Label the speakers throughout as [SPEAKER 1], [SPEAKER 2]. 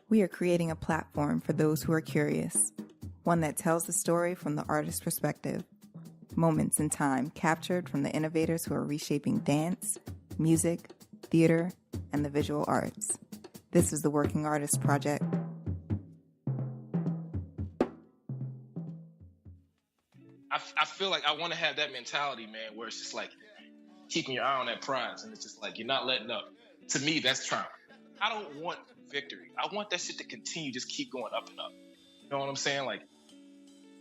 [SPEAKER 1] We are creating a platform for those who are curious, one that tells the story from the artist's perspective. Moments in time captured from the innovators who are reshaping dance, music, theater, and the visual arts. This is the Working Artist Project.
[SPEAKER 2] I feel like I want to have that mentality, man, where it's just like keeping your eye on that prize, and it's just like you're not letting up. To me, that's triumph. I don't want victory. I want that shit to continue, just keep going up and up. You know what I'm saying? Like,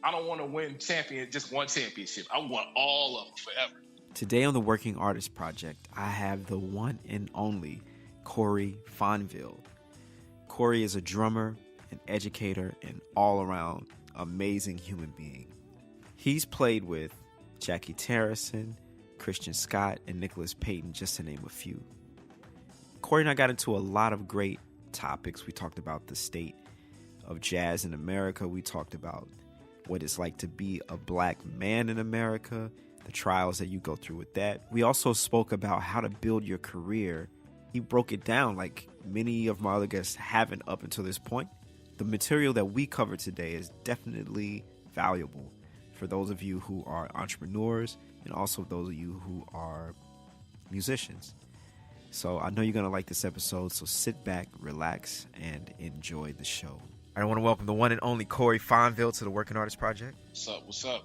[SPEAKER 2] I don't want to win just one championship. I want all of them forever.
[SPEAKER 3] Today on the Working Artist Project, I have the one and only Corey Fonville. Corey is a drummer, an educator, and all-around amazing human being. He's played with Jackie Terrison, Christian Scott, and Nicholas Payton, just to name a few. Corey and I got into a lot of great topics. We talked about the state of jazz in America. We talked about what it's like to be a black man in America, the trials that you go through with that. We also spoke about how to build your career. He broke it down like many of my other guests haven't up until this point. The material that we cover today is definitely valuable for those of you who are entrepreneurs and also those of you who are musicians. So I know you're going to like this episode, so sit back, relax, and enjoy the show. I want to welcome the one and only Corey Fonville to the Working Artist Project.
[SPEAKER 2] What's up?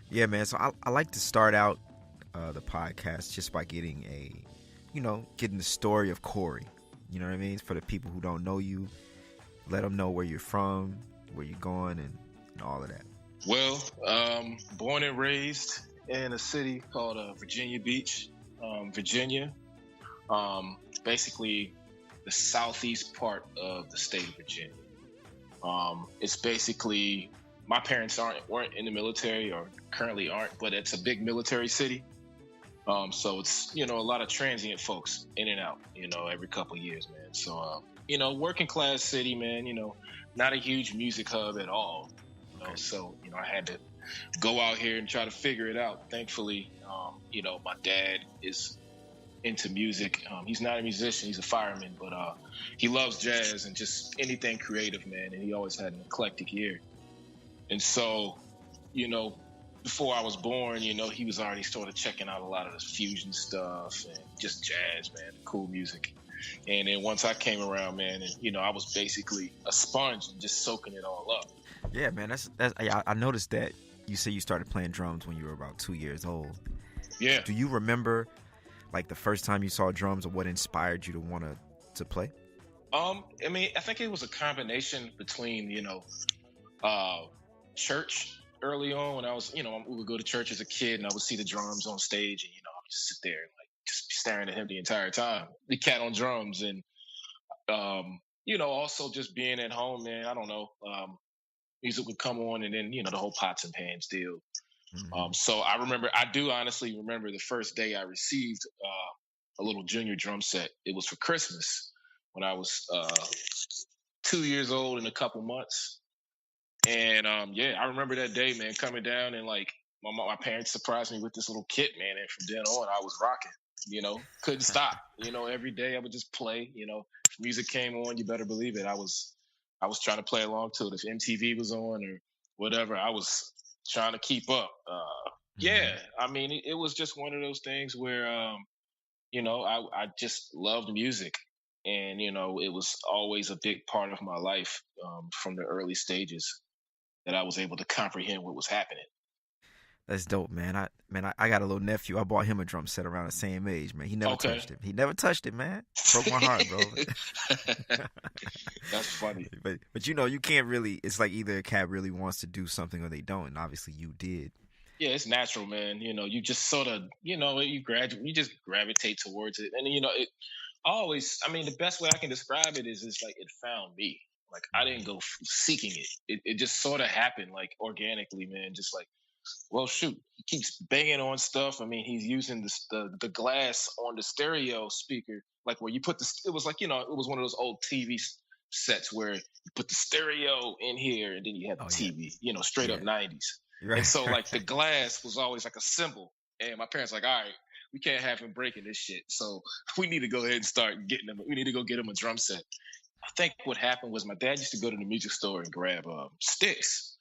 [SPEAKER 3] Yeah, man. So I like to start out the podcast just by getting getting the story of Corey. You know what I mean? For the people who don't know you, let them know where you're from, where you're going, and all of that.
[SPEAKER 2] Well, born and raised in a city called Virginia Beach, Virginia. Basically the southeast part of the state of Virginia. It's basically, my parents weren't in the military or currently aren't, but it's a big military city. So it's, a lot of transient folks in and out, every couple of years, man. So, working class city, man, not a huge music hub at all.
[SPEAKER 3] Okay.
[SPEAKER 2] So, I had to go out here and try to figure it out. Thankfully, my dad is into music. He's not a musician, he's a fireman, but he loves jazz and just anything creative, man. And he always had an eclectic ear. And so, before I was born, he was already sort of checking out a lot of the fusion stuff and just jazz, man, cool music. And then once I came around, man, and I was basically a sponge and just soaking it all up.
[SPEAKER 3] Yeah, man, I noticed that you say you started playing drums when you were about 2 years old.
[SPEAKER 2] Yeah.
[SPEAKER 3] Do you remember like the first time you saw drums or what inspired you to want to play?
[SPEAKER 2] I think it was a combination between, church early on when I was, we would go to church as a kid and I would see the drums on stage and, I would just sit there and like just be staring at him the entire time. The cat on drums and, also just being at home, man, I don't know, music would come on and then, the whole pots and pans deal.
[SPEAKER 3] Mm-hmm.
[SPEAKER 2] So I do honestly remember the first day I received a little junior drum set. It was for Christmas when I was 2 years old and a couple months. And I remember that day, man, coming down and like my parents surprised me with this little kit, man. And from then on, I was rocking, couldn't stop. Every day I would just play, if music came on, you better believe it. I was trying to play along to it. If MTV was on or whatever, I was trying to keep up. It was just one of those things where, I just loved music. And, it was always a big part of my life from the early stages that I was able to comprehend what was happening.
[SPEAKER 3] That's dope, man. I got a little nephew. I bought him a drum set around the same age, man. He never touched it. He never touched it, man. Broke my heart, bro.
[SPEAKER 2] That's funny.
[SPEAKER 3] But you can't really. It's like either a cat really wants to do something or they don't, and obviously you did.
[SPEAKER 2] Yeah, it's natural, man. You just sort of, you just gravitate towards it, and the best way I can describe it is it's like it found me. Like I didn't go seeking it. It just sort of happened, like organically, man. Just like, well, shoot, he keeps banging on stuff. I mean, he's using the glass on the stereo speaker, like where you put it was like, it was one of those old TV sets where you put the stereo in here and then you have the TV, straight up 90s. Right. And so like the glass was always like a symbol. And my parents like, all right, we can't have him breaking this shit. So we need to go ahead and start getting him. We need to go get him a drum set. I think what happened was my dad used to go to the music store and grab sticks,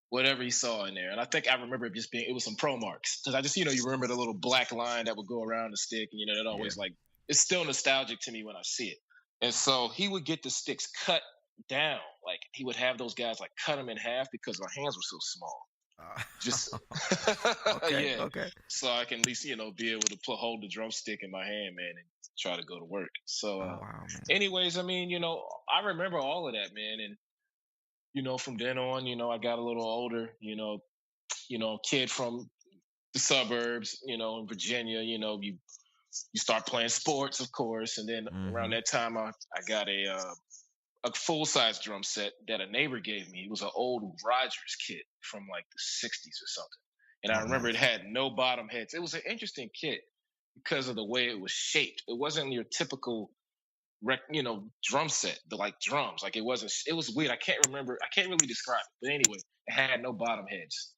[SPEAKER 2] whatever he saw in there. And I think I remember it just being, it was some Pro Marks. Because I just, you remember the little black line that would go around the stick. And, that always
[SPEAKER 3] Yeah.
[SPEAKER 2] like, it's still nostalgic to me when I see it. And so he would get the sticks cut down. Like he would have those guys like cut them in half because our hands were so small. Just,
[SPEAKER 3] Okay.
[SPEAKER 2] yeah.
[SPEAKER 3] Okay.
[SPEAKER 2] So I can at least, be able to hold the drumstick in my hand, man, and try to go to work. So,
[SPEAKER 3] Oh wow, man.
[SPEAKER 2] anyways, I mean, I remember all of that, man. And, from then on, I got a little older, kid from the suburbs, in Virginia, you start playing sports, of course. And then around that time, I got a full size drum set that a neighbor gave me. It was an old Rogers kit from like the 60s or something. And I remember it had no bottom heads. It was an interesting kit because of the way it was shaped. It wasn't your typical drum set, the like drums. Like it was weird. I can't really describe it. But anyway, it had no bottom heads.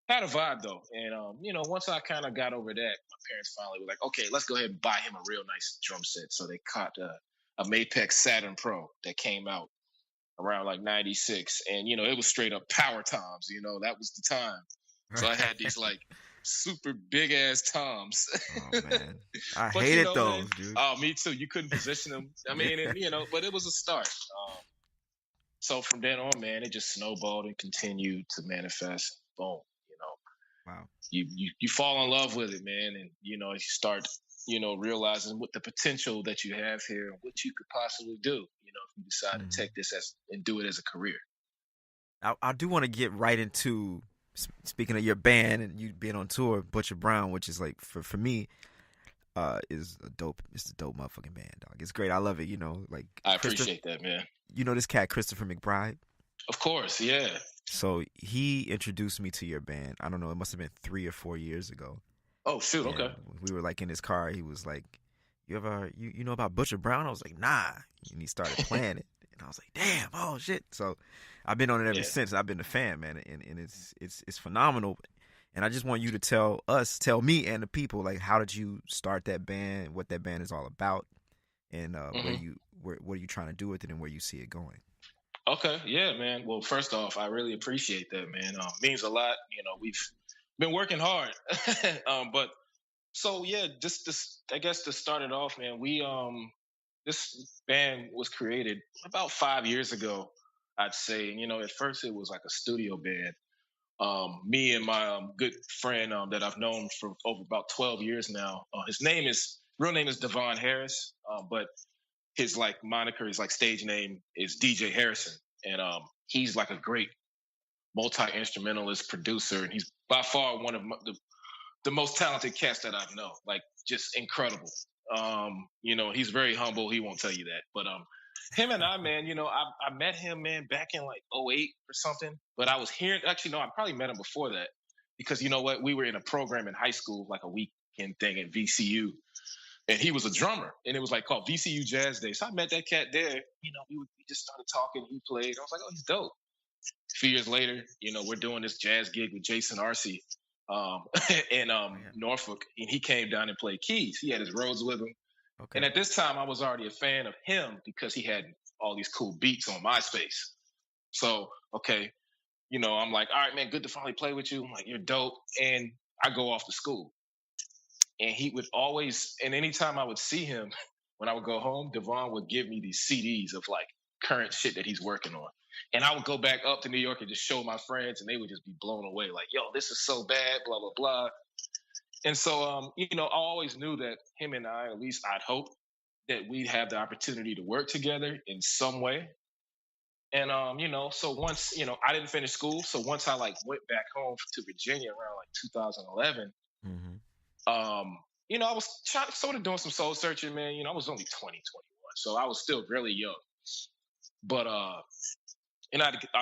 [SPEAKER 2] Had a vibe though. And once I kind of got over that, my parents finally were like, okay, let's go ahead and buy him a real nice drum set. So they caught a Mapex Saturn Pro that came out around like 96. And it was straight up power toms, that was the time. So I had these like super big ass toms.
[SPEAKER 3] Oh man, I hated those, man, dude.
[SPEAKER 2] Oh, me too. You couldn't position them. I mean, but it was a start. So from then on, man, it just snowballed and continued to manifest. Boom,
[SPEAKER 3] Wow.
[SPEAKER 2] You fall in love with it, man, and you start realizing what the potential that you have here and what you could possibly do. If you decide to take this and do it as a career.
[SPEAKER 3] I do want to get right into speaking of your band and you being on tour, Butcher Brown, which is like for me, is a dope. It's a dope motherfucking band, dog. It's great. I love it. Like
[SPEAKER 2] I appreciate that, man.
[SPEAKER 3] This cat Christopher McBride.
[SPEAKER 2] Of course, yeah.
[SPEAKER 3] So he introduced me to your band. I don't know. It must have been 3 or 4 years ago.
[SPEAKER 2] Oh shoot!
[SPEAKER 3] And
[SPEAKER 2] okay.
[SPEAKER 3] We were like in his car. He was like, "You ever you know about Butcher Brown?" I was like, "Nah." And he started playing it, and I was like, "Damn! Oh shit!" So I've been on it ever since. I've been a fan, man, and it's phenomenal. And I just want you to tell me and the people, like, how did you start that band? What that band is all about, and what are you trying to do with it, and where you see it going?
[SPEAKER 2] Okay, yeah, man. Well, first off, I really appreciate that, man. Means a lot. We've been working hard, but so yeah, just I guess to start it off, man. We this band was created about 5 years ago, I'd say. At first it was like a studio band. Me and my good friend that I've known for over about 12 years now. His real name is Devon Harris, but his like moniker, his like stage name is DJ Harrison, and he's like a great multi-instrumentalist producer, and he's by far one of the most talented cats that I've known. Like just incredible. He's very humble. He won't tell you that, but him and I, man, I met him, man, back in like '08 or something. But I was hearing, actually, no, I probably met him before that because you know what, we were in a program in high school, like a weekend thing at VCU. And he was a drummer, and it was like called VCU Jazz Day. So I met that cat there. We just started talking. He played. I was like, oh, he's dope. A few years later, we're doing this jazz gig with Jason Arcee in Norfolk, and he came down and played keys. He had his Rhodes with him. Okay. And at this time, I was already a fan of him because he had all these cool beats on MySpace. So, okay, I'm like, all right, man, good to finally play with you. I'm like, you're dope. And I go off to school. And he would always, and anytime I would see him, when I would go home, Devon would give me these CDs of like current shit that he's working on. And I would go back up to New York and just show my friends, and they would just be blown away. Like, yo, this is so bad, blah, blah, blah. And so, I always knew that him and I, at least I'd hope, that we'd have the opportunity to work together in some way. And, so once, I didn't finish school. So once I like went back home to Virginia around like 2011, I was sort of doing some soul searching, man. I was only 20, 21. So I was still really young. But, I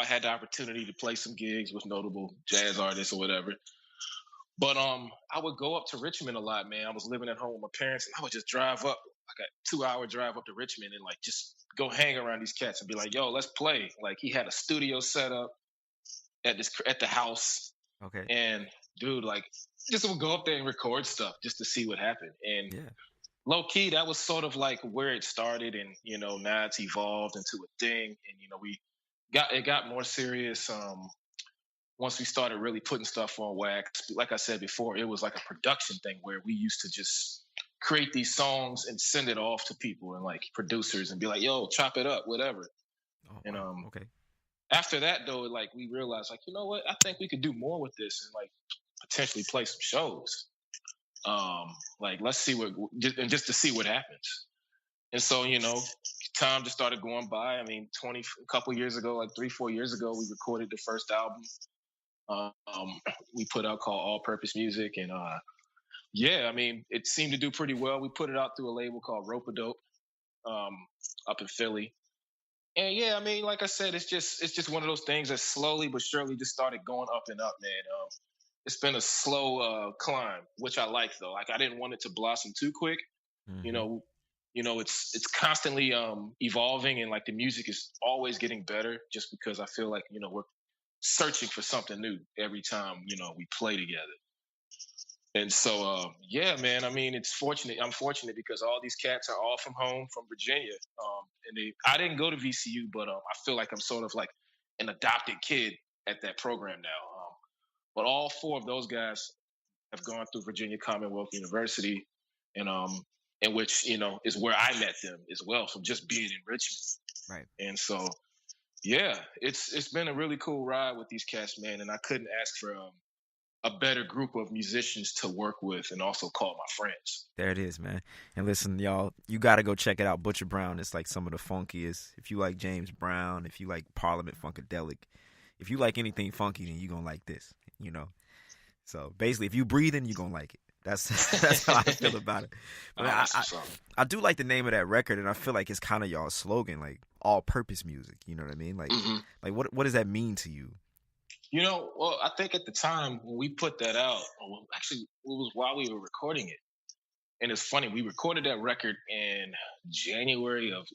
[SPEAKER 2] had the opportunity to play some gigs with notable jazz artists or whatever. But I would go up to Richmond a lot, man. I was living at home with my parents, and I would just drive up, like a 2-hour drive up to Richmond, and like just go hang around these cats and be like, yo, let's play. Like he had a studio set up at the house. Okay. And dude, like just would go up there and record stuff just to see what happened. And low key, that was sort of like where it started, and now it's evolved into a thing, and we got more serious. Once we started really putting stuff on wax, like I said before, it was like a production thing where we used to just create these songs and send it off to people and like producers and be like, "Yo, chop it up, whatever."
[SPEAKER 3] Oh,
[SPEAKER 2] And
[SPEAKER 3] wow. Okay.
[SPEAKER 2] after that though, like we realized, like, you know what, I think we could do more with this and like potentially play some shows. Like let's see just to see what happens. And so, time just started going by. I mean, a couple years ago, like 3-4 years ago, we recorded the first album. We put out called All Purpose Music, and yeah, I mean, it seemed to do pretty well. We put it out through a label called Rope-a-Dope, up in Philly. And yeah, I mean, like I said, it's just one of those things that slowly but surely just started going up and up, man. It's been a slow climb, which I like though. Like I didn't want it to blossom too quick. You
[SPEAKER 3] Mm-hmm.
[SPEAKER 2] know, it's constantly evolving, and like the music is always getting better. Just because I feel like we're searching for something new every time we play together. And so, yeah, man. I mean, it's fortunate. I'm fortunate because all these cats are all from home, from Virginia. And I didn't go to VCU, but I feel like I'm sort of like an adopted kid at that program now. But all four of those guys have gone through Virginia Commonwealth University, and in which is where I met them as well. So just being in Richmond,
[SPEAKER 3] Right.
[SPEAKER 2] and so yeah, it's been a really cool ride with these cats, man. And I couldn't ask for a better group of musicians to work with and also call my friends.
[SPEAKER 3] There it is, man. And listen, y'all, you got to go check it out. Butcher Brown is like some of the funkiest. If you like James Brown, if you like Parliament Funkadelic, if you like anything funky, then you're going to like this, So basically, if you breathing, you're going to like it. That's how I feel about it. But I do like the name of that record, and I feel like it's kind of y'all's slogan, like all-purpose music. You know what I mean? Like, like what does that mean to you?
[SPEAKER 2] Well, I think at the time when we put that out, well, actually, it was while we were recording it. And it's funny, we recorded that record in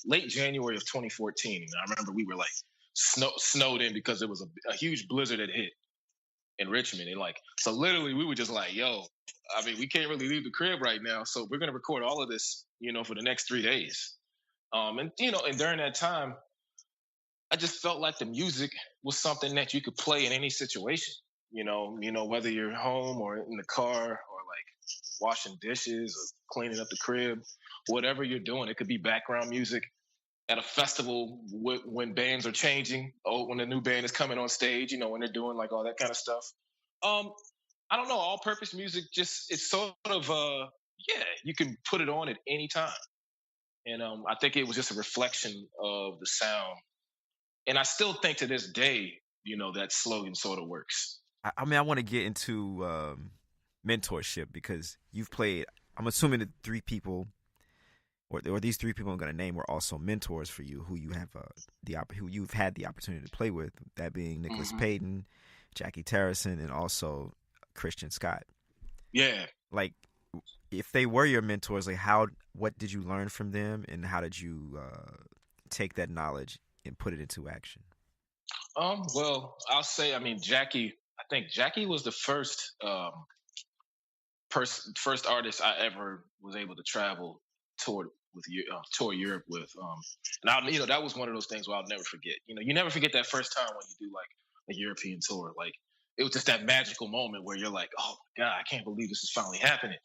[SPEAKER 2] late January of 2014. And I remember we were like snowed in because there was a huge blizzard that hit in Richmond. And like, so literally we were just like, yo, I mean, we can't really leave the crib right now. So we're going to record all of this, for the next 3 days. And during that time, I just felt like the music was something that you could play in any situation. Whether you're home or in the car or like washing dishes or cleaning up the crib, whatever you're doing, it could be background music at a festival when bands are changing. Oh, when a new band is coming on stage, when they're doing like all that kind of stuff. I don't know. All-purpose music it's sort of yeah, you can put it on at any time, and I think it was just a reflection of the sound. And I still think to this day, that slogan sort of works.
[SPEAKER 3] I mean, I want to get into mentorship because you've played. I'm assuming the three people, or these three people I'm going to name, were also mentors for you, who you have who you've had the opportunity to play with. That being Nicholas Payton, Jackie Terrison, and also Christian Scott.
[SPEAKER 2] Yeah.
[SPEAKER 3] Like, if they were your mentors, like what did you learn from them, and how did you take that knowledge and put it into action?
[SPEAKER 2] Well, I'll say, I think Jackie was the first first artist I ever was able to travel tour Europe with. And that was one of those things where I'll never forget. You never forget that first time when you do like a European tour. Like it was just that magical moment where you're like, oh my God, I can't believe this is finally happening.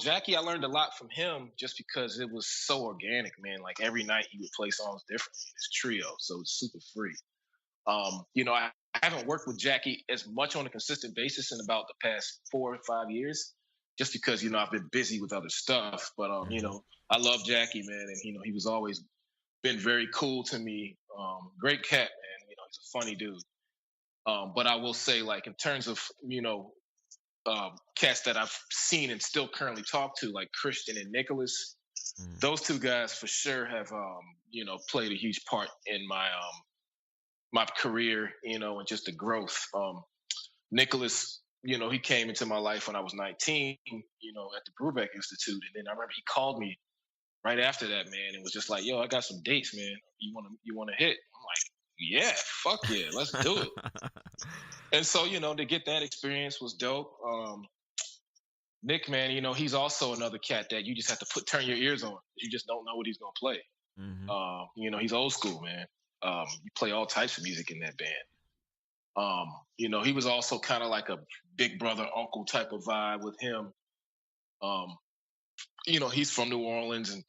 [SPEAKER 2] Jackie, I learned a lot from him just because it was so organic, man. Like every night he would play songs differently. It's trio, so it's super free. I haven't worked with Jackie as much on a consistent basis in about the past 4 or 5 years, just because I've been busy with other stuff. But I love Jackie, man, and he was always been very cool to me. Great cat, man. He's a funny dude. But I will say, like in terms of cats that I've seen and still currently talk to, like Christian and Nicholas, those two guys for sure have played a huge part in my career, and just the growth. Nicholas, he came into my life when I was 19, at the Brubeck Institute, and then I remember he called me right after that, man, and was just like, "Yo, I got some dates, man. You want to hit?" I'm like, "Yeah, fuck yeah, let's do it." And so, to get that experience was dope. Nick, man, he's also another cat that you just have to turn your ears on. You just don't know what he's gonna play.
[SPEAKER 3] Mm-hmm.
[SPEAKER 2] He's old school, man. You play all types of music in that band. He was also kind of like a big brother, uncle type of vibe with him. Um, he's from New Orleans, and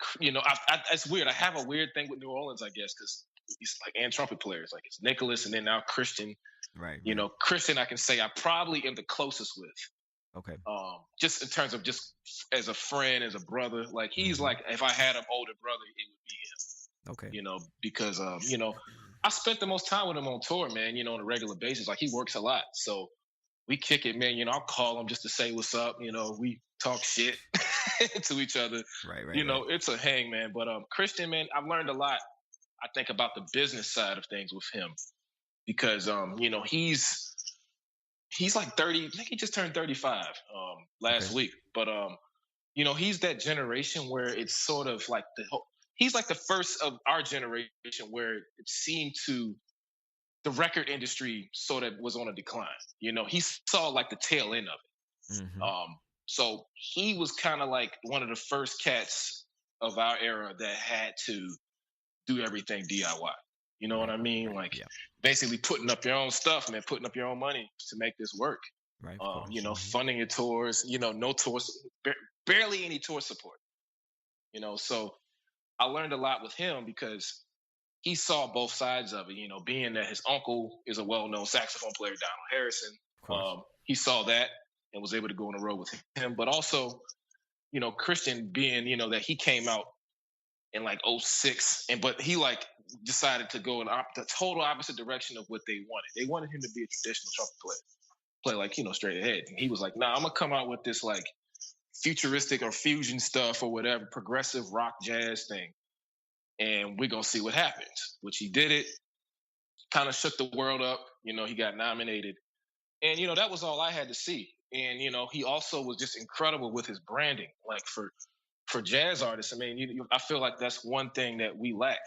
[SPEAKER 2] it's weird. I have a weird thing with New Orleans, I guess, because he's like and trumpet players, like it's Nicholas, and then now Christian.
[SPEAKER 3] Right.
[SPEAKER 2] Christian, I can say I probably am the closest with.
[SPEAKER 3] Okay.
[SPEAKER 2] Just in terms of just as a friend, as a brother, like he's like if I had an older brother, it would be him.
[SPEAKER 3] Okay.
[SPEAKER 2] Because I spent the most time with him on tour, man. On a regular basis. Like he works a lot, so we kick it, man. I'll call him just to say what's up. We talk shit to each other.
[SPEAKER 3] Right.
[SPEAKER 2] It's a hang, man. But Christian, man, I've learned a lot. I think about the business side of things with him because he's like 30. I think he just turned 35 last week. But he's that generation where it's sort of like he's like the first of our generation where it seemed to the record industry sort of was on a decline. He saw like the tail end of it.
[SPEAKER 3] Mm-hmm.
[SPEAKER 2] So he was kind of like one of the first cats of our era that had to do everything DIY. You know what I mean? Like basically putting up your own stuff, man, putting up your own money to make this work.
[SPEAKER 3] Right.
[SPEAKER 2] Funding your tours, no tours, barely any tour support. So I learned a lot with him because he saw both sides of it, being that his uncle is a well-known saxophone player, Donald Harrison. He saw that and was able to go on the road with him. But also, Christian being, that he came out in like 2006, but he like decided to go in the total opposite direction of what they wanted. They wanted him to be a traditional trumpet player, play like, straight ahead. And he was like, nah, I'm going to come out with this like futuristic or fusion stuff or whatever, progressive rock jazz thing. And we're going to see what happens, which he did it, kind of shook the world up. He got nominated. And, that was all I had to see. And, he also was just incredible with his branding, like for jazz artists. I mean, I feel like that's one thing that we lack,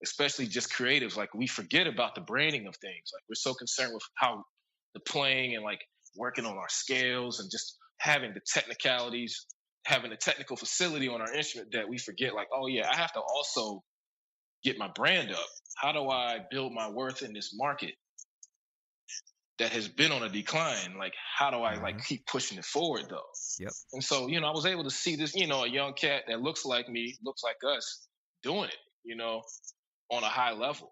[SPEAKER 2] especially just creatives. Like we forget about the branding of things. Like we're so concerned with how the playing and like working on our scales and just having the technicalities, having a technical facility on our instrument that we forget like, oh yeah, I have to also get my brand up. How do I build my worth in this market that has been on a decline? Like, how do I like keep pushing it forward though?
[SPEAKER 3] Yep.
[SPEAKER 2] And so, I was able to see this, a young cat that looks like me, looks like us doing it, on a high level.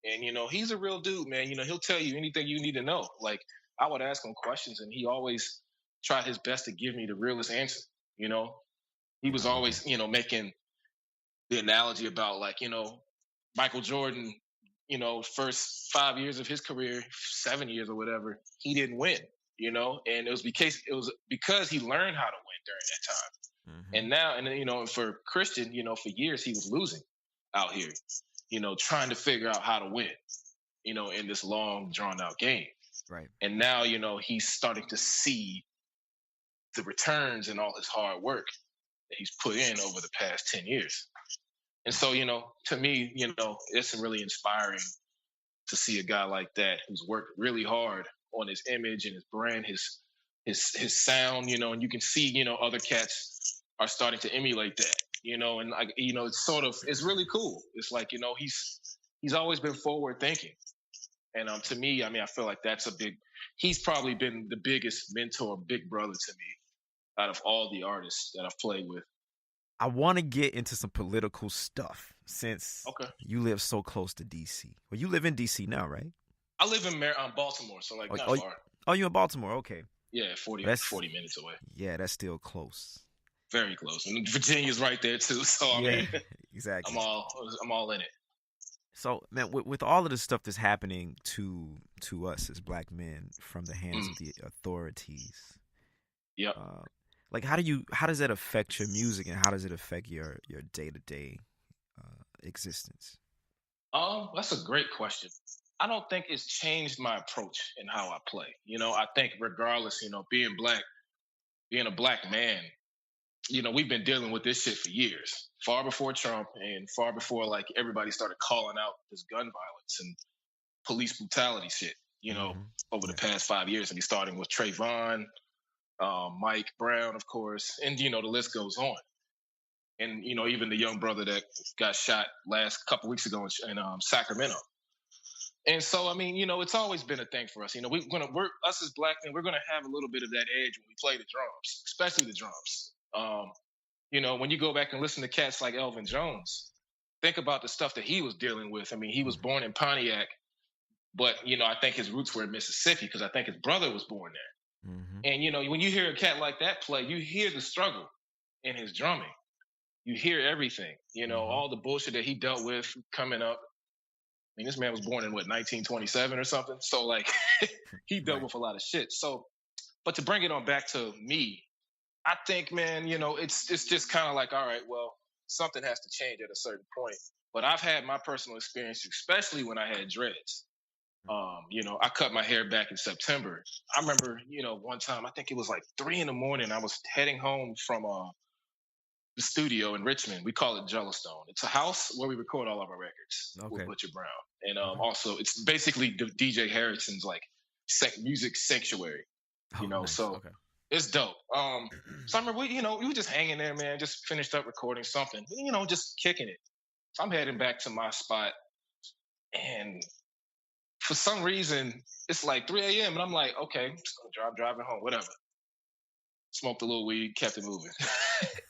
[SPEAKER 2] And, he's a real dude, man. He'll tell you anything you need to know. Like I would ask him questions and he always tried his best to give me the realest answer. He was always, making the analogy about like, Michael Jordan, first 5 years of his career, 7 years or whatever, he didn't win, and it was because he learned how to win during that time. Mm-hmm. And now, and for Christian, for years he was losing out here, trying to figure out how to win, in this long drawn out game.
[SPEAKER 3] Right.
[SPEAKER 2] And now, he's starting to see the returns and all his hard work that he's put in over the past 10 years. And so, to me, it's really inspiring to see a guy like that who's worked really hard on his image and his brand, his sound, and you can see, other cats are starting to emulate that, and like, it's really cool. It's like, he's always been forward thinking. And to me, I mean, I feel like he's probably been the biggest mentor, big brother to me out of all the artists that I've played with.
[SPEAKER 3] I want to get into some political stuff since you live so close to D.C. Well, you live in D.C. now, right?
[SPEAKER 2] I live in Baltimore, so like not far.
[SPEAKER 3] Oh, you're in Baltimore, okay.
[SPEAKER 2] Yeah, 40 minutes away.
[SPEAKER 3] Yeah, that's still close.
[SPEAKER 2] Very close. And Virginia's right there too, so I mean,
[SPEAKER 3] exactly.
[SPEAKER 2] I'm all in it.
[SPEAKER 3] So, man, with all of the stuff that's happening to us as black men from the hands of the authorities,
[SPEAKER 2] yep.
[SPEAKER 3] Like, how does that affect your music, and how does it affect your day-to-day existence?
[SPEAKER 2] That's a great question. I don't think it's changed my approach in how I play. I think regardless, being a black man, we've been dealing with this shit for years, far before Trump and far before like everybody started calling out this gun violence and police brutality shit, over the past 5 years. I mean, starting with Trayvon, Mike Brown, of course, and the list goes on. And even the young brother that got shot last couple weeks ago in Sacramento. And so, I mean, it's always been a thing for us. We're us as black men, we're gonna have a little bit of that edge when we play the drums, especially the drums. When you go back and listen to cats like Elvin Jones, think about the stuff that he was dealing with. I mean, he was born in Pontiac, but I think his roots were in Mississippi because I think his brother was born there. Mm-hmm. And when you hear a cat like that play, you hear the struggle in his drumming. You hear everything. All the bullshit that he dealt with coming up. I mean, this man was born in 1927 or something. So like, he dealt with a lot of shit. So, but to bring it on back to me, I think, man, it's just kind of like, all right, well, something has to change at a certain point. But I've had my personal experience, especially when I had dreads. I cut my hair back in September. I remember, one time, I think it was like 3 a.m. I was heading home from the studio in Richmond. We call it Jellystone. It's a house where we record all of our records with Butcher Brown. And also, it's basically DJ Harrison's like music sanctuary.
[SPEAKER 3] Nice.
[SPEAKER 2] So it's dope. So I remember we were just hanging there, man. Just finished up recording something. Just kicking it. So I'm heading back to my spot, and for some reason it's like 3 a.m. and I'm like, okay, I'm just gonna driving home, whatever. Smoked a little weed, kept it moving.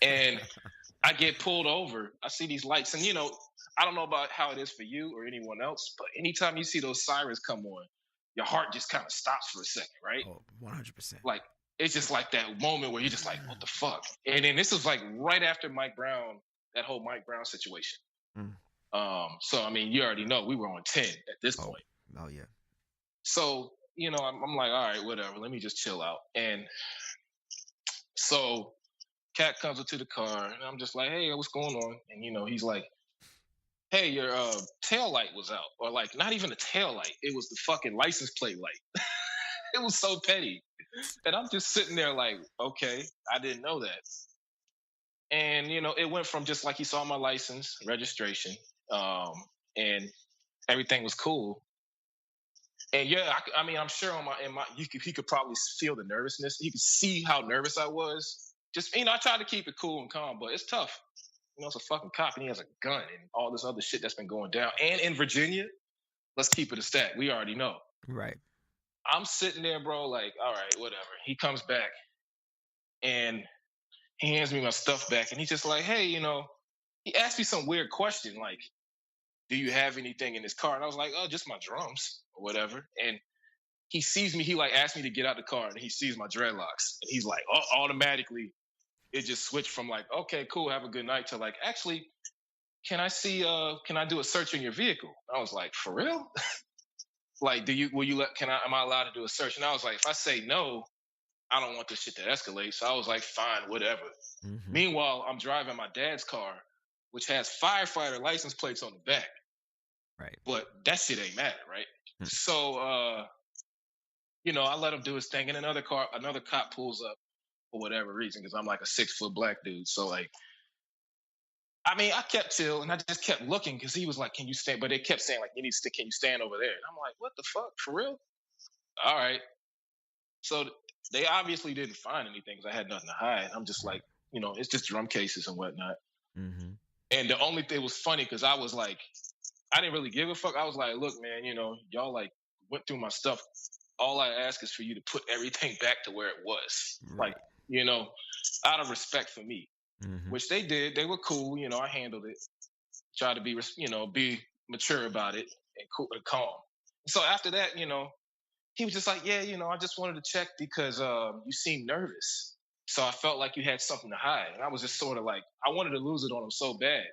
[SPEAKER 2] And I get pulled over. I see these lights. And, I don't know about how it is for you or anyone else, but anytime you see those sirens come on, your heart just kind of stops for a second, right?
[SPEAKER 3] Oh, 100%.
[SPEAKER 2] Like, it's just like that moment where you're just like, what the fuck? And then this was like right after Mike Brown, that whole Mike Brown situation. So, I mean, you already know we were on 10 at this point.
[SPEAKER 3] Oh, yeah. So,
[SPEAKER 2] I'm like, all right, whatever. Let me just chill out. And so cat comes into the car and I'm just like, hey, what's going on? And he's like, hey, your tail light was out. Or like, not even a tail light. It was the fucking license plate light. It was so petty. And I'm just sitting there like, okay, I didn't know that. And, it went from just like he saw my license, registration, and everything was cool. And yeah, I mean, I'm sure he could probably feel the nervousness. He could see how nervous I was. Just, I tried to keep it cool and calm, but it's tough. It's a fucking cop and he has a gun and all this other shit that's been going down. And in Virginia, let's keep it a stat. We already know.
[SPEAKER 3] Right.
[SPEAKER 2] I'm sitting there, bro, like, all right, whatever. He comes back and he hands me my stuff back and he's just like, hey, he asked me some weird question like, do you have anything in this car? And I was like, oh, just my drums or whatever. And he sees me, he like asked me to get out the car and he sees my dreadlocks. And he's like, automatically, it just switched from like, okay, cool, have a good night to like, actually, can I do a search in your vehicle? I was like, for real? Like, am I allowed to do a search? And I was like, if I say no, I don't want this shit to escalate. So I was like, fine, whatever. Mm-hmm. Meanwhile, I'm driving my dad's car, which has firefighter license plates on the back.
[SPEAKER 3] Right.
[SPEAKER 2] But that shit ain't matter, right? Mm-hmm. So, I let him do his thing. And another cop pulls up for whatever reason, because I'm like a 6-foot black dude. So like, I mean, I kept chill and I just kept looking because he was like, can you stand? But they kept saying like, can you stand over there? And I'm like, what the fuck? For real? All right. So they obviously didn't find anything because I had nothing to hide. I'm just like, it's just drum cases and whatnot. Mm-hmm. And the only thing was funny because I was like, I didn't really give a fuck. I was like, look, man, y'all like went through my stuff. All I ask is for you to put everything back to where it was. Right. Like, out of respect for me, mm-hmm. Which they did. They were cool. I handled it. Tried to be, be mature about it and cool and calm. So after that, he was just like, yeah, I just wanted to check because you seem nervous. So I felt like you had something to hide. And I was just sort of like, I wanted to lose it on him so bad.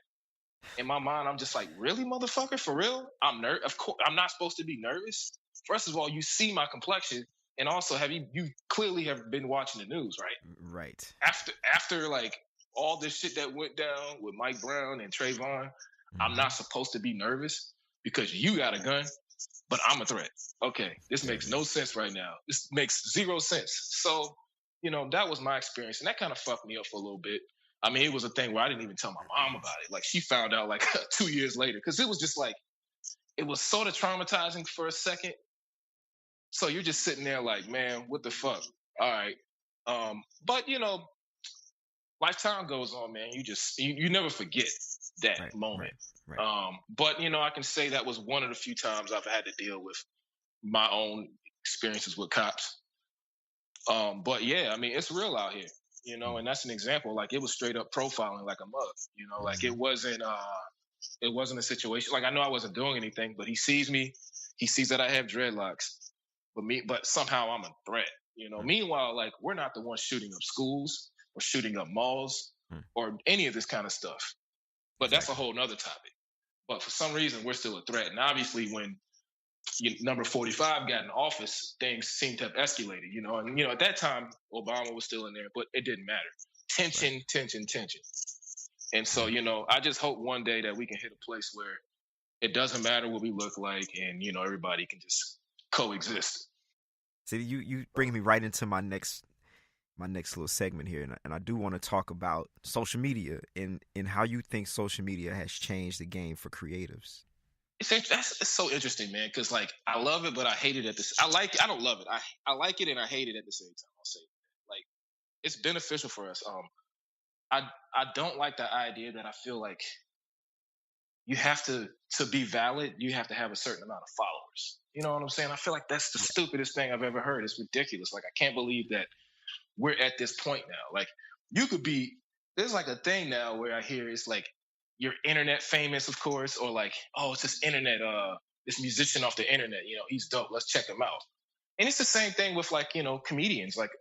[SPEAKER 2] In my mind, I'm just like, really, motherfucker? For real? Of course, I'm not supposed to be nervous. First of all, you see my complexion. And also, you clearly have been watching the news, right?
[SPEAKER 3] Right.
[SPEAKER 2] After like all this shit that went down with Mike Brown and Trayvon, mm-hmm. I'm not supposed to be nervous because you got a gun, but I'm a threat. Okay, this makes no sense right now. This makes zero sense. So, that was my experience. And that kind of fucked me up for a little bit. I mean, it was a thing where I didn't even tell my mom about it. Like, she found out like 2 years later because it was just like, it was sort of traumatizing for a second. So you're just sitting there like, man, what the fuck? All right. But lifetime goes on, man. You never forget that moment.
[SPEAKER 3] Right.
[SPEAKER 2] But I can say that was one of the few times I've had to deal with my own experiences with cops. But yeah, I mean, it's real out here, and that's an example. Like, it was straight up profiling like a mug, like it wasn't a situation. Like, I know I wasn't doing anything, but he sees me, he sees that I have dreadlocks, but somehow I'm a threat. Meanwhile, like, we're not the ones shooting up schools or shooting up malls or any of this kind of stuff. But that's a whole nother topic. But for some reason, we're still a threat. And obviously, when number 45 got in office, things seemed to have escalated, and at that time Obama was still in there, but it didn't matter. Tension. And so, I just hope one day that we can hit a place where it doesn't matter what we look like, and everybody can just coexist.
[SPEAKER 3] See, you bring me right into my next little segment here, and I do want to talk about social media and how you think social media has changed the game for creatives.
[SPEAKER 2] It's so interesting, man, because like, I love it, but I hate it at this. I don't love it. I like it and I hate it at the same time. I'll say that. Like, it's beneficial for us. I don't like the idea that I feel like you have to be valid, you have to have a certain amount of followers. You know what I'm saying? I feel like that's the stupidest thing I've ever heard. It's ridiculous. Like, I can't believe that we're at this point now. Like, there's like a thing now where I hear it's like, you're internet famous, of course, or like, oh, it's this musician off the internet, he's dope, let's check him out. And it's the same thing with like, comedians like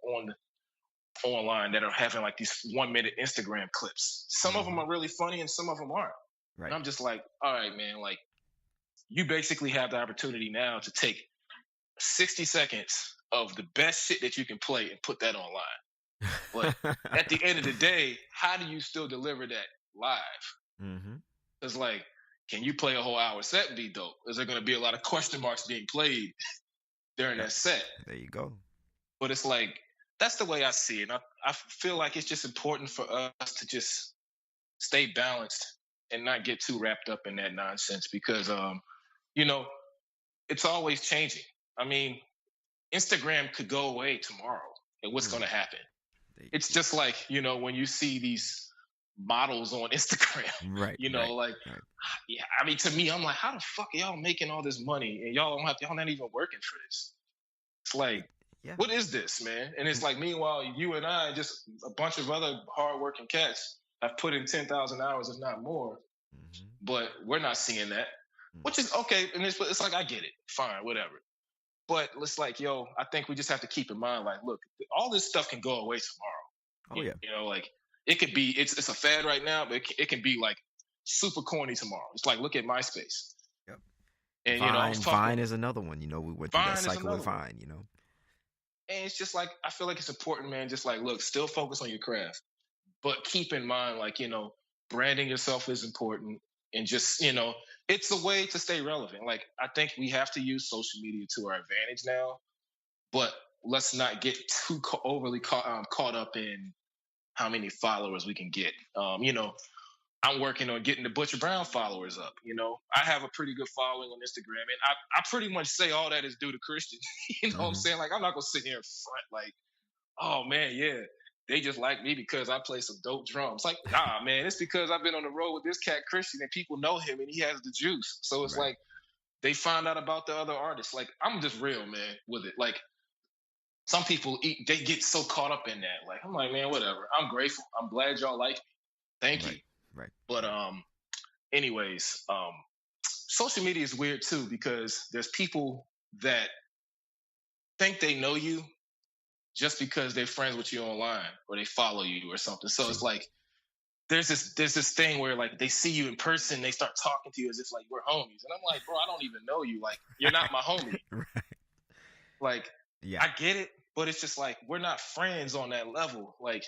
[SPEAKER 2] online that are having like these 1-minute Instagram clips. Some of them are really funny and some of them aren't. Right. And I'm just like, all right, man, like, you basically have the opportunity now to take 60 seconds of the best shit that you can play and put that online. But at the end of the day, how do you still deliver that live? It's like, can you play a whole hour set and be dope? Is there going to be a lot of question marks being played during that set?
[SPEAKER 3] There you go.
[SPEAKER 2] But it's like, that's the way I see it. I feel like it's just important for us to just stay balanced and not get too wrapped up in that nonsense, because it's always changing. I mean, Instagram could go away tomorrow, and what's going to happen? It's just like, when you see these models on Instagram, yeah, I mean, to me, I'm like, how the fuck are y'all making all this money and y'all not even working for this? It's like, what is this, man? And it's like, meanwhile, you and I, just a bunch of other hardworking cats, have put in 10,000 hours, if not more, but we're not seeing that, which is okay. And it's like, I get it, fine, whatever. But it's like, I think we just have to keep in mind, like, look, all this stuff can go away tomorrow. Oh yeah. Like, it could be, it's a fad right now, but it can be like super corny tomorrow. It's like, look at MySpace.
[SPEAKER 3] Yep.
[SPEAKER 2] And
[SPEAKER 3] Vine is another one. We went through that cycle with Vine.
[SPEAKER 2] And it's just like, I feel like it's important, man. Just like, look, still focus on your craft, but keep in mind, like, branding yourself is important, and just, it's a way to stay relevant. Like, I think we have to use social media to our advantage now, but let's not get too overly caught up in how many followers we can get. I'm working on getting the Butcher Brown followers up. I have a pretty good following on Instagram, and I pretty much say all that is due to Christian. What I'm saying? Like, I'm not gonna sit here in front like, oh man, yeah, they just like me because I play some dope drums. Like, nah, man, it's because I've been on the road with this cat Christian, and people know him, and he has the juice. So it's like, they find out about the other artists. Like, I'm just real, man, with it. Like, some people they get so caught up in that. Like, I'm like, man, whatever. I'm grateful. I'm glad y'all like me. Thank you.
[SPEAKER 3] Right.
[SPEAKER 2] But anyways, social media is weird too, because there's people that think they know you just because they're friends with you online or they follow you or something. So it's like, there's this thing where like they see you in person, they start talking to you as if like we're homies. And I'm like, bro, I don't even know you. Like, you're not my homie. Like, yeah, I get it, but it's just like, we're not friends on that level. Like,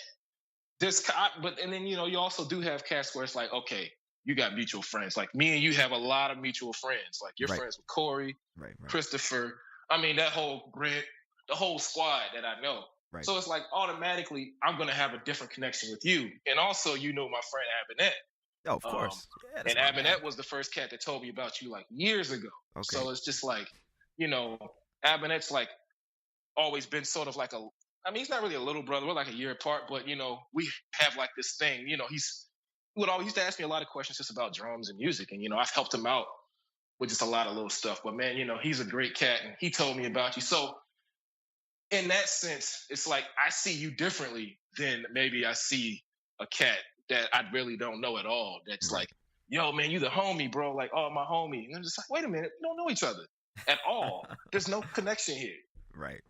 [SPEAKER 2] and then, you also do have cats where it's like, okay, you got mutual friends. Like, me and you have a lot of mutual friends. Like, you're friends with Corey, Christopher. I mean, the whole squad that I know. Right. So it's like, automatically, I'm going to have a different connection with you. And also, my friend Abinette.
[SPEAKER 3] Oh, of course.
[SPEAKER 2] Yeah, and Abinette was the first cat that told me about you like years ago. Okay. So it's just like, Abinette's like always been sort of like I mean, he's not really a little brother. We're like a year apart, but we have like this thing. He would always used to ask me a lot of questions just about drums and music, and I've helped him out with just a lot of little stuff. But man, he's a great cat, and he told me about you. So in that sense, it's like I see you differently than maybe I see a cat that I really don't know at all. That's like, yo, man, you the homie, bro. Like, oh, my homie. And I'm just like, wait a minute, we don't know each other at all. There's no connection here.
[SPEAKER 3] Right.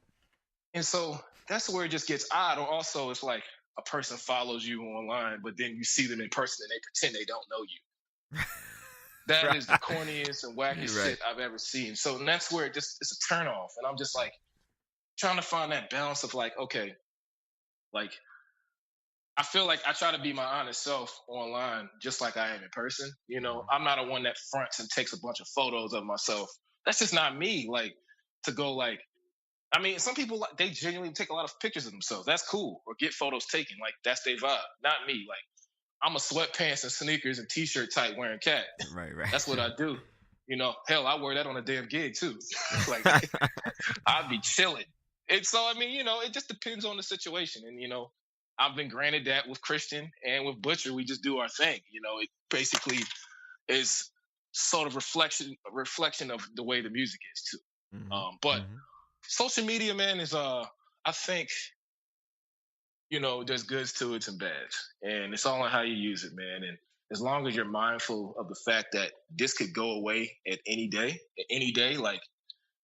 [SPEAKER 2] And so that's where it just gets odd. Or also, it's like a person follows you online, but then you see them in person and they pretend they don't know you. That is the corniest and wackiest shit I've ever seen. So that's where it's a turnoff. And I'm just like trying to find that balance of like, okay, like I feel like I try to be my honest self online just like I am in person. I'm not a one that fronts and takes a bunch of photos of myself. That's just not me. Like to go like, I mean, some people, they genuinely take a lot of pictures of themselves. That's cool. Or get photos taken. Like that's their vibe. Not me. Like I'm a sweatpants and sneakers and t-shirt type wearing cat.
[SPEAKER 3] Right.
[SPEAKER 2] That's what I do. Hell, I wear that on a damn gig too. Like I'd be chilling. And so, I mean, it just depends on the situation. And, I've been granted that with Christian and with Butcher, we just do our thing. It basically is sort of reflection of the way the music is too.
[SPEAKER 3] Mm-hmm.
[SPEAKER 2] But social media, man, is I think, there's goods to it and bads. And it's all on how you use it, man. And as long as you're mindful of the fact that this could go away at any day, like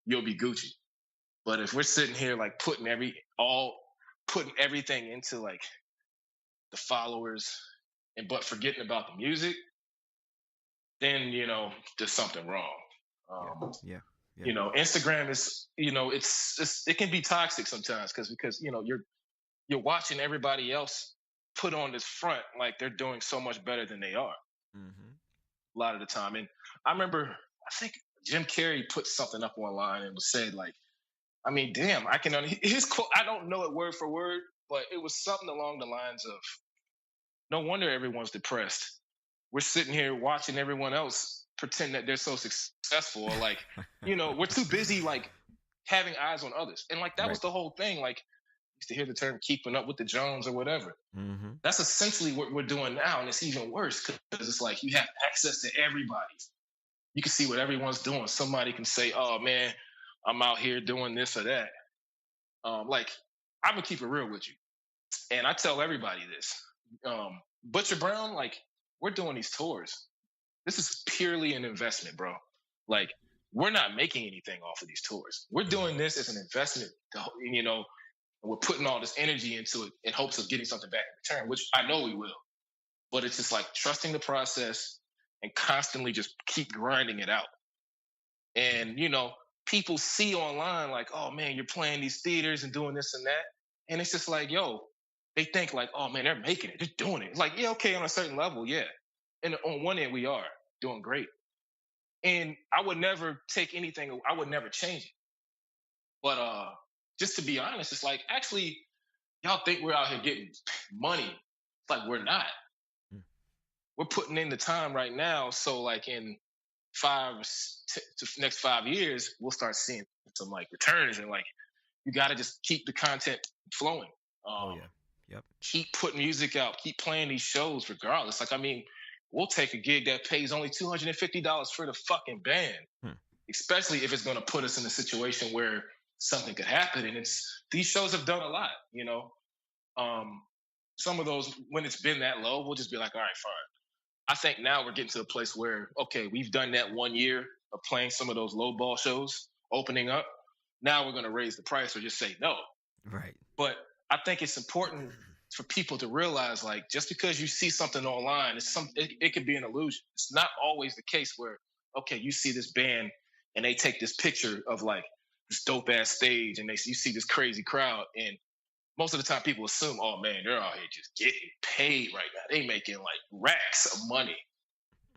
[SPEAKER 2] you'll be Gucci. But if we're sitting here like putting everything into like the followers but forgetting about the music, then there's something wrong.
[SPEAKER 3] Yeah.
[SPEAKER 2] Instagram is it can be toxic sometimes because you're watching everybody else put on this front like they're doing so much better than they are. A lot of the time. And I remember I think Jim Carrey put something up online and was said like, I mean, damn, his quote, I don't know it word for word, but it was something along the lines of, no wonder everyone's depressed. We're sitting here watching everyone else pretend that they're so successful. Or like, we're too busy like having eyes on others. And like, that was the whole thing. Like, I used to hear the term keeping up with the Jones or whatever. That's essentially what we're doing now. And it's even worse because it's like you have access to everybody. You can see what everyone's doing. Somebody can say, oh man, I'm out here doing this or that. Like, I'm gonna keep it real with you. And I tell everybody this. Butcher Brown, like, we're doing these tours. This is purely an investment, bro. Like, we're not making anything off of these tours. We're doing this as an investment, and we're putting all this energy into it in hopes of getting something back in return, which I know we will. But it's just like trusting the process and constantly just keep grinding it out. And, people see online like, oh man, you're playing these theaters and doing this and that. And it's just like, yo, they think like, oh man, they're making it, they're doing it. It's like, yeah, okay, on a certain level, yeah. And on one end we are doing great. And I would never take anything, I would never change it. But just to be honest, it's like, actually, y'all think we're out here getting money. It's like, we're not. We're putting in the time right now. So like in next 5 years, we'll start seeing some like returns, and like you got to just keep the content flowing. Keep putting music out, keep playing these shows regardless. Like, I mean, we'll take a gig that pays only $250 for the fucking band, especially if it's going to put us in a situation where something could happen. And these shows have done a lot, some of those, when it's been that low, we'll just be like, all right, fine. I think now we're getting to a place where, okay, we've done that 1 year of playing some of those low ball shows, opening up. Now we're going to raise the price or just say no.
[SPEAKER 3] Right.
[SPEAKER 2] But I think it's important for people to realize, like, just because you see something online, it could be an illusion. It's not always the case where, okay, you see this band and they take this picture of like this dope ass stage and you see this crazy crowd, and most of the time people assume, oh man, they're out here just getting paid right now. They making like racks of money.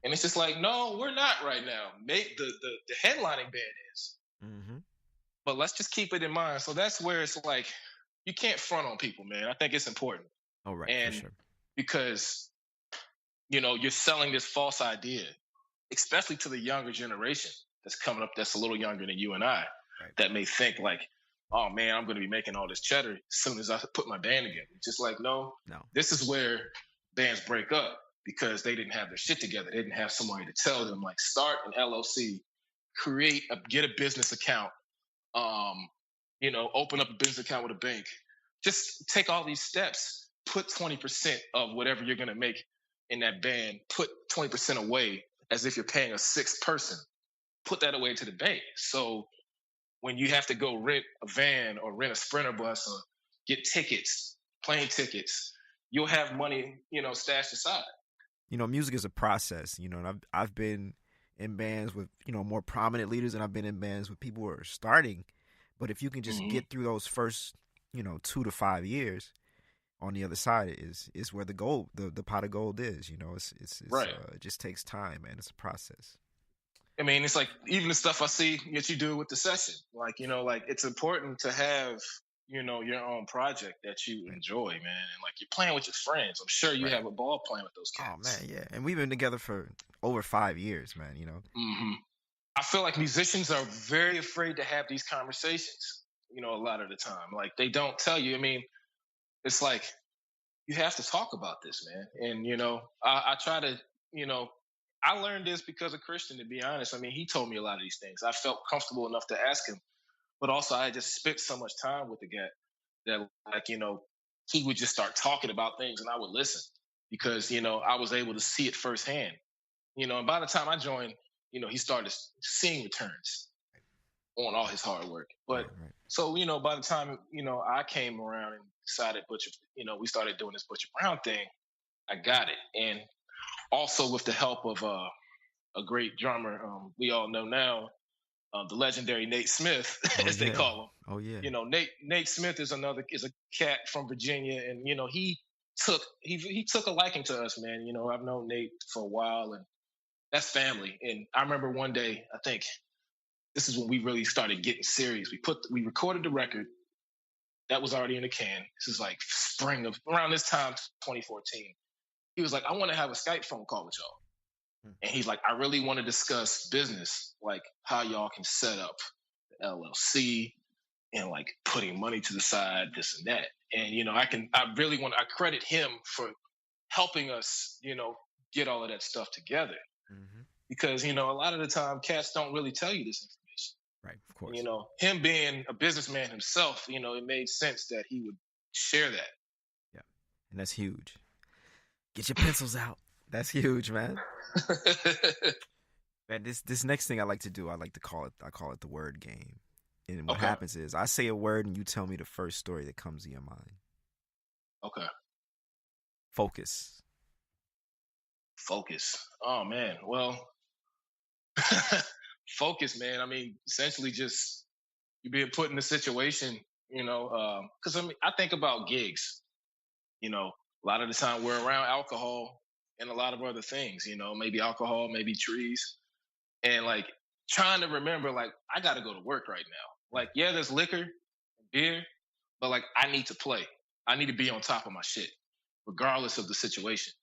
[SPEAKER 2] And it's just like, no, we're not right now. The headlining band is. But let's just keep it in mind. So that's where it's like, you can't front on people, man. I think it's important.
[SPEAKER 3] Oh, right,
[SPEAKER 2] and
[SPEAKER 3] for sure.
[SPEAKER 2] Because, you're selling this false idea, especially to the younger generation that's coming up, that's a little younger than you and I, that may think like, oh man, I'm going to be making all this cheddar as soon as I put my band together. Just like, no, this is where bands break up because they didn't have their shit together. They didn't have somebody to tell them, like, start an LLC, get a business account, open up a business account with a bank. Just take all these steps, put 20% of whatever you're going to make in that band, put 20% away as if you're paying a sixth person. Put that away to the bank. So when you have to go rent a van or rent a Sprinter bus or get tickets, plane tickets, you'll have money, stashed aside.
[SPEAKER 3] Music is a process, and I've been in bands with, more prominent leaders, and I've been in bands with people who are starting. But if you can just get through those first, 2 to 5 years, on the other side is where the gold, the pot of gold is. It's
[SPEAKER 2] right.
[SPEAKER 3] It just takes time, man. It's a process.
[SPEAKER 2] I mean, it's like even the stuff I see that you do with the session, like, it's important to have, your own project that you enjoy, man. And like you're playing with your friends. I'm sure you have a ball playing with those cats.
[SPEAKER 3] Oh man, yeah. And we've been together for over 5 years, man,
[SPEAKER 2] I feel like musicians are very afraid to have these conversations, a lot of the time. Like they don't tell you. I mean, it's like you have to talk about this, man. And, I try to, I learned this because of Christian, to be honest. I mean, he told me a lot of these things. I felt comfortable enough to ask him, but also I just spent so much time with the guy that, like, he would just start talking about things and I would listen because, I was able to see it firsthand, and by the time I joined, he started seeing returns on all his hard work. But so, by the time, I came around and decided we started doing this Butcher Brown thing, I got it. And also with the help of a great drummer we all know now, the legendary Nate Smith, as they call him.
[SPEAKER 3] Oh yeah.
[SPEAKER 2] Nate Smith is a cat from Virginia, and he took a liking to us, man. I've known Nate for a while, and that's family. And I remember one day, I think this is when we really started getting serious. We recorded the record that was already in the can. This is like spring of around this time, 2014. He was like, I want to have a Skype phone call with y'all. And he's like, I really want to discuss business, like how y'all can set up the LLC and like putting money to the side, this and that. And, I credit him for helping us, get all of that stuff together. Because, a lot of the time cats don't really tell you this information.
[SPEAKER 3] Right, of course.
[SPEAKER 2] Him being a businessman himself, it made sense that he would share that.
[SPEAKER 3] Yeah, and that's huge. Get your pencils out. That's huge, man. Man, this next thing I like to do, I call it the word game. And what happens is I say a word and you tell me the first story that comes to your mind.
[SPEAKER 2] Okay.
[SPEAKER 3] Focus.
[SPEAKER 2] Oh man. Well, focus, man. I mean, essentially just you being put in a situation, because I think about gigs, a lot of the time we're around alcohol and a lot of other things, maybe alcohol, maybe trees. And like trying to remember, like, I got to go to work right now. Like, yeah, there's liquor, and beer, but like I need to play. I need to be on top of my shit, regardless of the situation.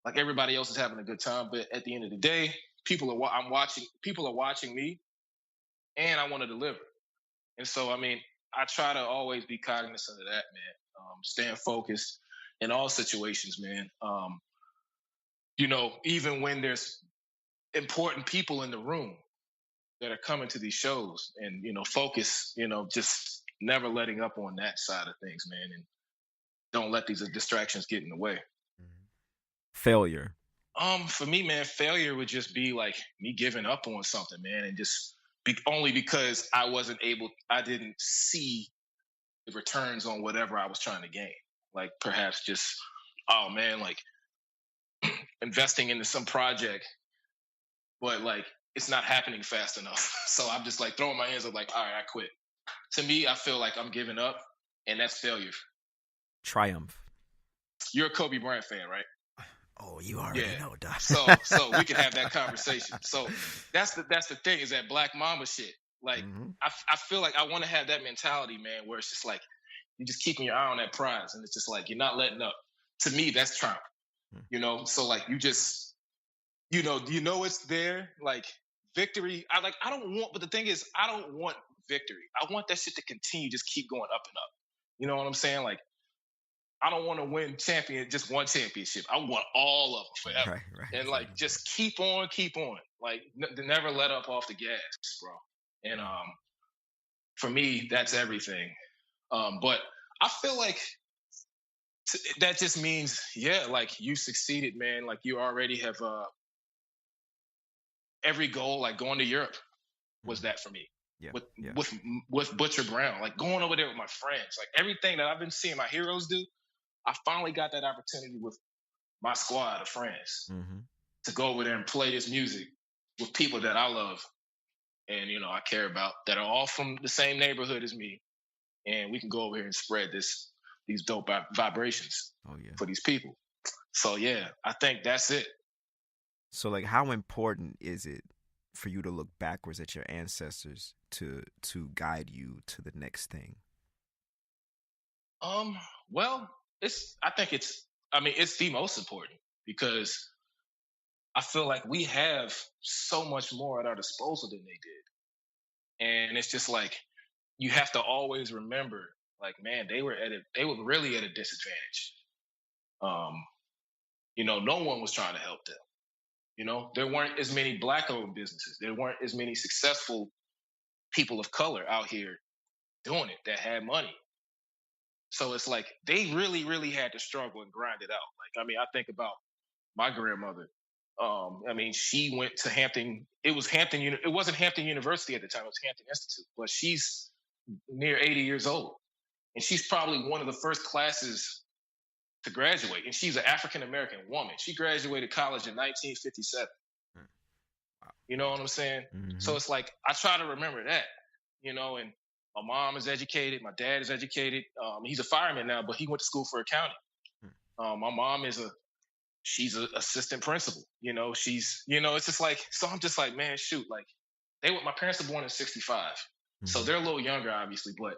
[SPEAKER 2] Like everybody else is having a good time, but at the end of the day, people are watching me and I want to deliver. And so, I mean, I try to always be cognizant of that, man. Staying focused in all situations, man. Even when there's important people in the room that are coming to these shows, and, focus, just never letting up on that side of things, man. And don't let these distractions get in the way.
[SPEAKER 3] Failure.
[SPEAKER 2] For me, man, failure would just be like me giving up on something, man. And just only because I didn't see the returns on whatever I was trying to gain. Like perhaps just, oh man, like investing into some project, but like it's not happening fast enough. So I'm just like throwing my hands up like, all right, I quit. To me, I feel like I'm giving up, and that's failure.
[SPEAKER 3] Triumph.
[SPEAKER 2] You're a Kobe Bryant fan, right?
[SPEAKER 3] Oh, you already know, Doc.
[SPEAKER 2] so we can have that conversation. So that's the thing, is that Black Mamba shit. Like I feel like I want to have that mentality, man, where it's just like you're just keeping your eye on that prize, and it's just like you're not letting up. To me, that's triumph. So like you just, it's there, like victory. But the thing is, I don't want victory. I want that shit to continue, just keep going up and up. You know what I'm saying? Like, I don't want to win just one championship. I want all of them forever.
[SPEAKER 3] Right.
[SPEAKER 2] And like, just keep on. Like, never let up off the gas, bro. And for me, that's everything. But I feel like that just means, yeah, like you succeeded, man. Like you already have every goal. Like going to Europe was that for me.
[SPEAKER 3] Yeah.
[SPEAKER 2] With Butcher Brown, like going over there with my friends, like everything that I've been seeing my heroes do. I finally got that opportunity with my squad of friends to go over there and play this music with people that I love and, you know, I care about, that are all from the same neighborhood as me. And we can go over here and spread these dope vibrations for these people. So, yeah, I think that's it.
[SPEAKER 3] So, like, how important is it for you to look backwards at your ancestors to guide you to the next thing?
[SPEAKER 2] Well, I think it's the most important, because I feel like we have so much more at our disposal than they did. And it's just like, you have to always remember, like, man, they were really at a disadvantage. You know, no one was trying to help them. You know, there weren't as many Black-owned businesses. There weren't as many successful people of color out here doing it that had money. So it's like they really, really had to struggle and grind it out. Like, I mean, I think about my grandmother. I mean, she went to Hampton. It wasn't Hampton University at the time. It was Hampton Institute. But she's near 80 years old, and she's probably one of the first classes to graduate. And she's an African American woman. She graduated college in 1957. You know what I'm saying? Mm-hmm. So it's like I try to remember that. You know, and my mom is educated. My dad is educated. He's a fireman now, but he went to school for accounting. My mom she's an assistant principal. You know, it's just like, so I'm just like, man, shoot, like my parents were born in 65. So they're a little younger, obviously, but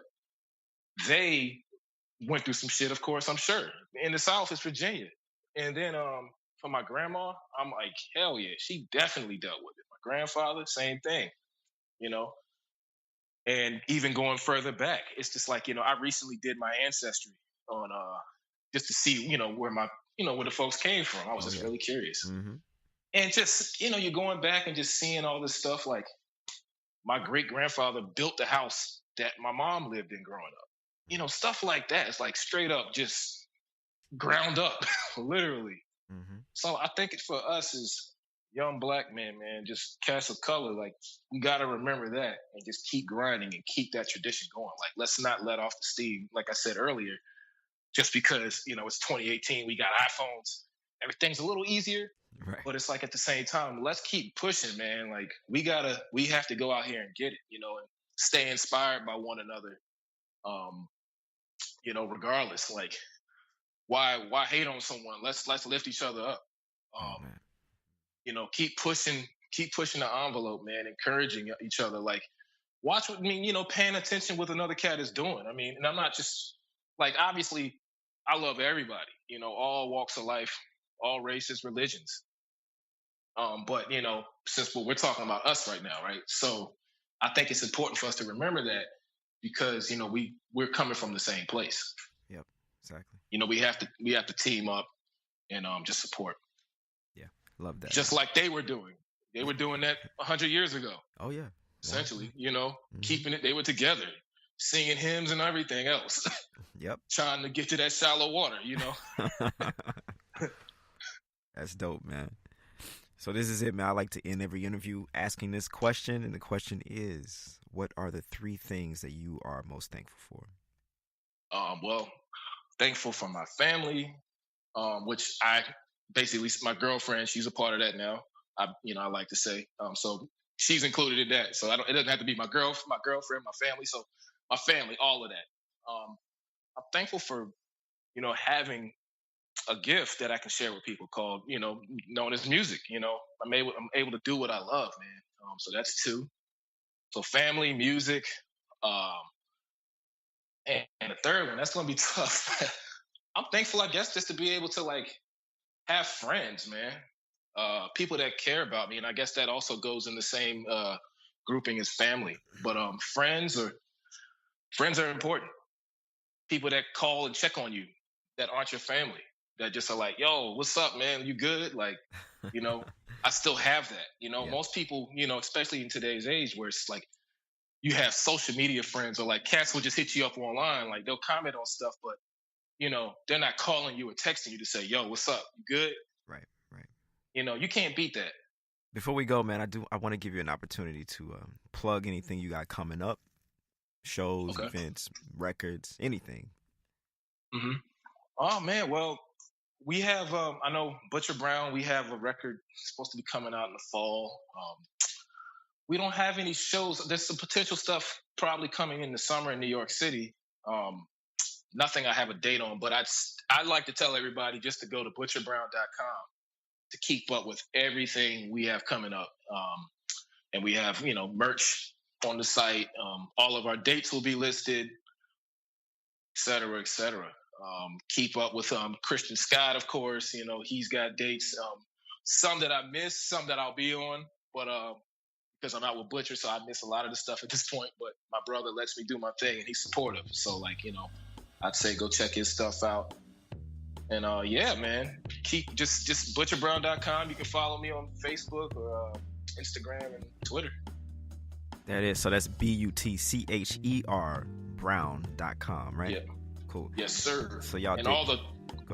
[SPEAKER 2] they went through some shit, of course, I'm sure. In the South, it's Virginia. And then for my grandma, I'm like, hell yeah, she definitely dealt with it. My grandfather, same thing, you know. And even going further back, it's just like, you know, I recently did my ancestry on just to see, you know, where the folks came from. I was just really curious. Mm-hmm. And just, you know, you're going back and just seeing all this stuff. Like, my great-grandfather built the house that my mom lived in growing up. You know, stuff like that. It's like straight up just ground up, literally. Mm-hmm. So I think it's for us as young Black men, man, just cast of color, like, we got to remember that and just keep grinding and keep that tradition going. Like, let's not let off the steam, like I said earlier, just because, you know, it's 2018, we got iPhones, everything's a little easier. Right. But it's like, at the same time, let's keep pushing, man. Like, we have to go out here and get it, you know, and stay inspired by one another. You know, regardless, like, why hate on someone? Let's lift each other up. You know, keep pushing the envelope, man, encouraging each other. Like, watch what, you know, paying attention what another cat is doing. I mean, and I'm not just, like, obviously, I love everybody, you know, all walks of life, all races, religions. But, you know, since we're talking about us right now, right? So I think it's important for us to remember that, because, you know, we're coming from the same place.
[SPEAKER 3] Yep, exactly.
[SPEAKER 2] You know, we have to team up and just support.
[SPEAKER 3] Yeah, love that.
[SPEAKER 2] Just like they were doing. They were doing that 100 years ago.
[SPEAKER 3] Oh, yeah.
[SPEAKER 2] Essentially, you know, keeping it. They were together, singing hymns and everything else.
[SPEAKER 3] Yep.
[SPEAKER 2] Trying to get to that shallow water, you know.
[SPEAKER 3] That's dope, man. So this is it, man. I like to end every interview asking this question, and the question is, what are the 3 things that you are most thankful for?
[SPEAKER 2] Well, thankful for my family, which my girlfriend, she's a part of that now. I like to say, so she's included in that. So it doesn't have to be my girlfriend, my family. So my family, all of that. I'm thankful for, you know, having a gift that I can share with people called, you know, known as music. You know, I'm able to do what I love, man. So that's 2. So family, music, and the third one, that's going to be tough. I'm thankful, I guess, just to be able to, like, have friends, man. people that care about me, and I guess that also goes in the same grouping as family. But friends are important. People that call and check on you that aren't your family, that just are like, yo, what's up, man? You good? Like, I still have that.
[SPEAKER 3] Yeah.
[SPEAKER 2] Most people, especially in today's age where it's like you have social media friends, or like cats will just hit you up online, like they'll comment on stuff, but they're not calling you or texting you to say, yo, what's up? You good?
[SPEAKER 3] Right.
[SPEAKER 2] You can't beat that.
[SPEAKER 3] Before we go, man, I want to give you an opportunity to plug anything you got coming up, shows, events, records, anything.
[SPEAKER 2] Mm-hmm. Oh man, well, we have I know Butcher Brown. We have a record supposed to be coming out in the fall. We don't have any shows. There's some potential stuff probably coming in the summer in New York City. Nothing I have a date on, but I'd like to tell everybody just to go to butcherbrown.com to keep up with everything we have coming up. And we have, merch on the site. All of our dates will be listed, et cetera, et cetera. Keep up with Christian Scott, of course. He's got dates. Some that I missed, some that I'll be on, but because I'm out with Butcher, so I miss a lot of the stuff at this point. But my brother lets me do my thing, and he's supportive. So, I'd say go check his stuff out. And yeah, man, keep just butcherbrown.com. You can follow me on Facebook or Instagram and Twitter.
[SPEAKER 3] That is, so that's BUTCHER Brown.com, right?
[SPEAKER 2] Yeah.
[SPEAKER 3] Cool.
[SPEAKER 2] Yes, sir.
[SPEAKER 3] So y'all,
[SPEAKER 2] and all the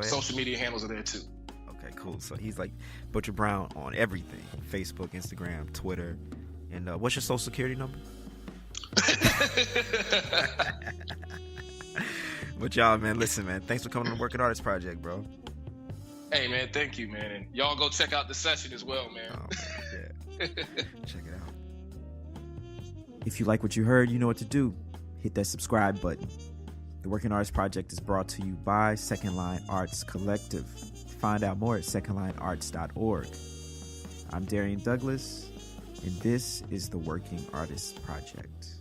[SPEAKER 2] social media handles are there too.
[SPEAKER 3] Okay, cool. So he's like Butcher Brown on everything: Facebook, Instagram, Twitter. And what's your social security number? But y'all, man, listen, man, thanks for coming on the Working Artist Project, bro.
[SPEAKER 2] Hey, man, thank you, man. And y'all go check out the session as well, man.
[SPEAKER 3] Oh, man, yeah. Check it out. If you like what you heard, you know what to do. Hit that subscribe button. The Working Artist Project is brought to you by Second Line Arts Collective. Find out more at secondlinearts.org. I'm Darian Douglas, and this is the Working Artist Project.